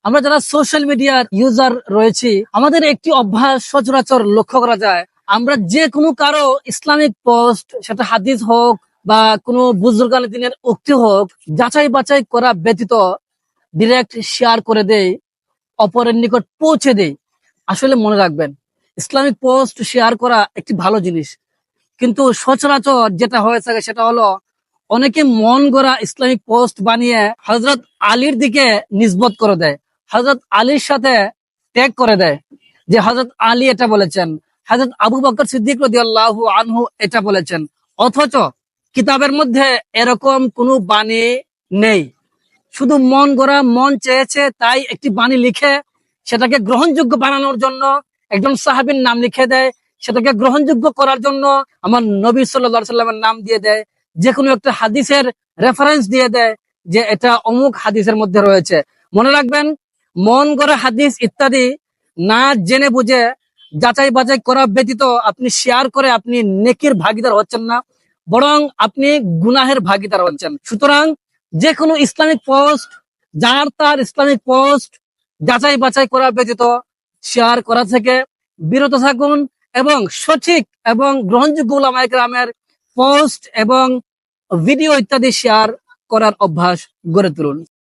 আমরা যারা সোশ্যাল মিডিয়ার ইউজার রয়েছি, আমাদের একটি অভ্যাস সচরাচর লক্ষ্য করা যায়। আমরা যে কোনো কারো ইসলামিক পোস্ট, সেটা হাদিস হোক বা কোনো বুজুর্গান দিনের উক্তি হোক, যাচাই বাছাই করা ব্যতীত ডিরেক্ট শেয়ার করে দেই, অপরের নিকট পৌঁছে দেই। আসলে মনে রাখবেন, ইসলামিক পোস্ট শেয়ার করা একটি ভালো জিনিস, কিন্তু সচরাচর যেটা হয়ে থাকে সেটা হলো অনেকে মন গড়া ইসলামিক পোস্ট বানিয়ে হযরত আলীর দিকে নিসবত করে দেয়, হযরত আলীর সাথে ট্যাগ করে দেয় যে হযরত আলী এটা বলেছেন, হযরত আবু বকর সিদ্দিক রাদিয়াল্লাহু আনহু এটা বলেছেন, অথচ কিতাবের মধ্যে এরকম কোনো বাণী নেই। শুধু মন গড়া, মন চেয়েছে তাই একটি বাণী লিখে সেটাকে গ্রহণযোগ্য বানানোর জন্য একজন সাহাবীর নাম লিখে দেয়, সেটাকে গ্রহণযোগ্য করার জন্য আমার নবী সাল্লাল্লাহু আলাইহি সাল্লামের নাম দিয়ে দেয়, যে কোনো একটা হাদিসের রেফারেন্স দিয়ে দেয় যে এটা অমুক হাদিসের মধ্যে রয়েছে। মনে রাখবেন, মন গড়া হাদিস ইত্যাদি না জেনে বুঝে যাচাই বাছাই করা ব্যতীত আপনি শেয়ার করে আপনি নেকির ভাগীদার হচ্ছেন না, বরং আপনি গুনাহের ভাগীদার হচ্ছেন। সুতরাং যে কোনো ইসলামিক পোস্ট, যার তার ইসলামিক পোস্ট যাচাই বাছাই করা ব্যতীত শেয়ার করা থেকে বিরত থাকুন এবং সঠিক এবং গ্রহণযোগ্য উলামায়ে কেরামের পোস্ট এবং ভিডিও ইত্যাদি শেয়ার করার অভ্যাস গড়ে তুলুন।